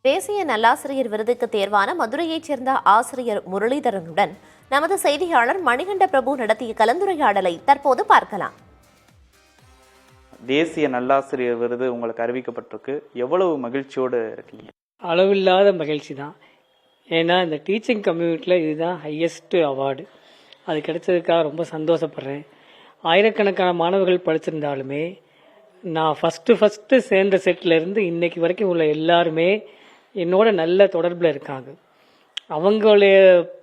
தேசிய நல்லாசிரியர் விருதுக்கு தேர்வான மதுரையைச் சேர்ந்த ஆசிரியர் முரளிதரனுடன் நமது செய்தியாளர் மணிகண்ட பிரபு நடத்திய கலந்துரையாடலை தற்போது பார்க்கலாம். தேசிய நல்லாசிரியர் விருது உங்களுக்கு அறிவிக்கப்பட்டிருக்கு, எவ்வளவு மகிழ்ச்சியோடு இருக்கீங்க? அளவில்லாத மகிழ்ச்சி தான். ஏன்னா இந்த டீச்சிங் கம்யூனிட்டியில் இதுதான் ஹையஸ்ட் அவார்டு. அது கிடைச்சதுக்காக ரொம்ப சந்தோஷப்படுறேன். ஆயிரக்கணக்கான மாணவர்கள் படிச்சிருந்தாலுமே நான் ஃபஸ்ட்டு சேர்ந்த செட்லேருந்து இன்னைக்கு வரைக்கும் உள்ள எல்லாருமே என்னோட நல்ல தொடர்பில் இருக்காங்க. அவங்களுடைய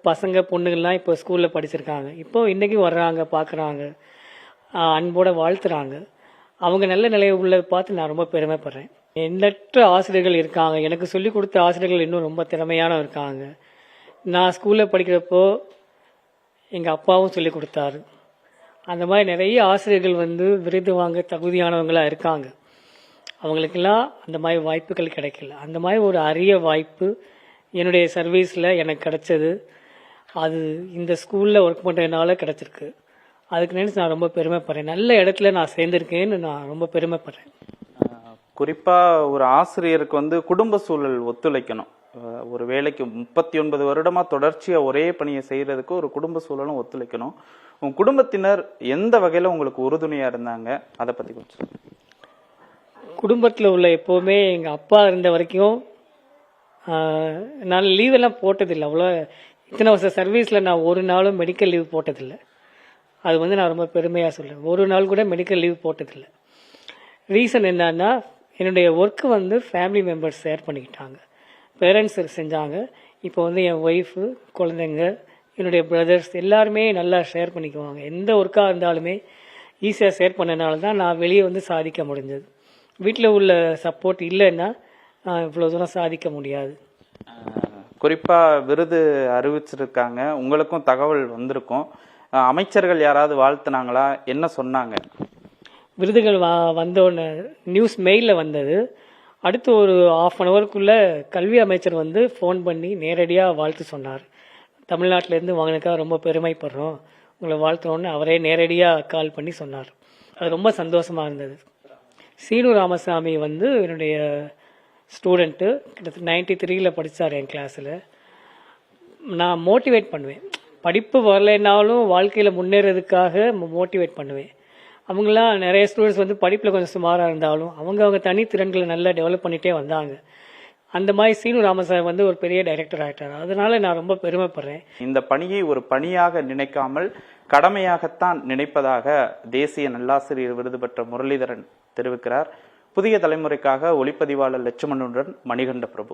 பசங்க பொண்ணுங்கள்லாம் இப்போ ஸ்கூலில் படிச்சிருக்காங்க. இப்போ இன்றைக்கும் வர்றாங்க, பார்க்குறாங்க, அன்போடு வாழ்த்துறாங்க. அவங்க நல்ல நிலையை உள்ள பார்த்து நான் ரொம்ப பெருமைப்படுறேன். எண்ணற்ற ஆசிரியர்கள் இருக்காங்க. எனக்கு சொல்லிக் கொடுத்த ஆசிரியர்கள் இன்னும் ரொம்ப திறமையான இருக்காங்க. நான் ஸ்கூலில் படிக்கிறப்போ எங்கள் அப்பாவும் சொல்லிக் கொடுத்தாரு. அந்த மாதிரி நிறைய ஆசிரியர்கள் விருது வாங்க தகுதியானவங்களாக இருக்காங்க. அவங்களுக்கெல்லாம் அந்த மாதிரி வாய்ப்புகள் கிடைக்கல. அந்த மாதிரி ஒரு அரிய வாய்ப்பு என்னுடைய சர்வீஸில் எனக்கு கிடைச்சது. அது இந்த ஸ்கூலில் ஒர்க் பண்ணுறதுனால கிடச்சிருக்கு. அதுக்கு நினைச்சு நான் ரொம்ப பெருமைப்படுறேன். நல்ல இடத்துல நான் சேர்ந்திருக்கேன்னு நான் ரொம்ப பெருமைப்படுறேன். குறிப்பாக ஒரு ஆசிரியருக்கு குடும்ப சூழல் ஒத்துழைக்கணும். ஒரு வேலைக்கு 39 வருடமா தொடர்ச்சியா ஒரே பணியை செய்யறதுக்கு ஒரு குடும்ப சூழலும் ஒத்துழைக்கணும். உங்க குடும்பத்தினர் எந்த வகையில உங்களுக்கு உறுதுணையா இருந்தாங்க, அதை பத்தி கொஞ்சம். குடும்பத்தில் உள்ள எப்போவுமே எங்கள் அப்பா இருந்த வரைக்கும் நான் லீவெல்லாம் போட்டதில்லை. அவ்வளோ இத்தனை வருஷம் சர்வீஸில் நான் ஒரு நாளும் மெடிக்கல் லீவ் போட்டதில்லை. அது நான் ரொம்ப பெருமையாக சொல்கிறேன். ஒரு நாள் கூட மெடிக்கல் லீவ் போட்டதில்லை. ரீசன் என்னன்னா, என்னுடைய ஒர்க்கு ஃபேமிலி மெம்பர்ஸ் ஷேர் பண்ணிக்கிட்டாங்க, பேரண்ட்ஸ் செஞ்சாங்க. இப்போ என் ஒய்ஃபு, குழந்தைங்க, என்னுடைய பிரதர்ஸ் எல்லாருமே நல்லா ஷேர் பண்ணிக்குவாங்க. எந்த ஒர்க்காக இருந்தாலுமே ஈஸியாக ஷேர் பண்ணனால தான் நான் வெளியே சாதிக்க முடிஞ்சது. வீட்டில் உள்ள சப்போர்ட் இல்லைன்னா இவ்வளோ தூரம் சாதிக்க முடியாது. குறிப்பாக விருது அறிவிச்சிருக்காங்க, உங்களுக்கும் தகவல் வந்திருக்கும். அமைச்சர்கள் யாராவது வாழ்த்துனாங்களா, என்ன சொன்னாங்க? விருதுகள் வந்தோடனே நியூஸ் மெயிலில் வந்தது. அடுத்து ஒரு 1/2 an hourக்குள்ளே கல்வி அமைச்சர் ஃபோன் பண்ணி நேரடியாக வாழ்த்து சொன்னார். தமிழ்நாட்டிலேருந்து வாங்கினதுக்காக ரொம்ப பெருமைப்படுறோம், உங்களை வாழ்த்தணுன்னு அவரே நேரடியாக கால் பண்ணி சொன்னார். அது ரொம்ப சந்தோஷமாக இருந்தது. சீனு ராமசாமி என்னுடைய ஸ்டூடெண்ட்டு, கிட்டத்தட்ட 93 படித்தார் என் கிளாஸில். நான் மோட்டிவேட் பண்ணுவேன். படிப்பு வரலைன்னாலும் வாழ்க்கையில் முன்னேறதுக்காக மோட்டிவேட் பண்ணுவேன். அவங்களாம் நிறைய ஸ்டூடெண்ட்ஸ் படிப்பில் கொஞ்சம் சுமாராக இருந்தாலும் அவங்க தனித்திறன்களை நல்லா டெவலப் பண்ணிகிட்டே வந்தாங்க. அந்த மாதிரி சீனு ராமசாமி ஒரு பெரிய டைரக்டர் ஆகிட்டார். அதனால நான் ரொம்ப பெருமைப்படுறேன். இந்த பணியை ஒரு பணியாக நினைக்காமல் கடமையாகத்தான் நினைப்பதாக தேசிய நல்லாசிரியர் விருது பெற்ற முரளிதரன் தெரிவிக்கிறார். புதிய தலைமுறைக்காக ஒளிப்பதிவாளர் லட்சுமணனுடன் மணிகண்ட பிரபு.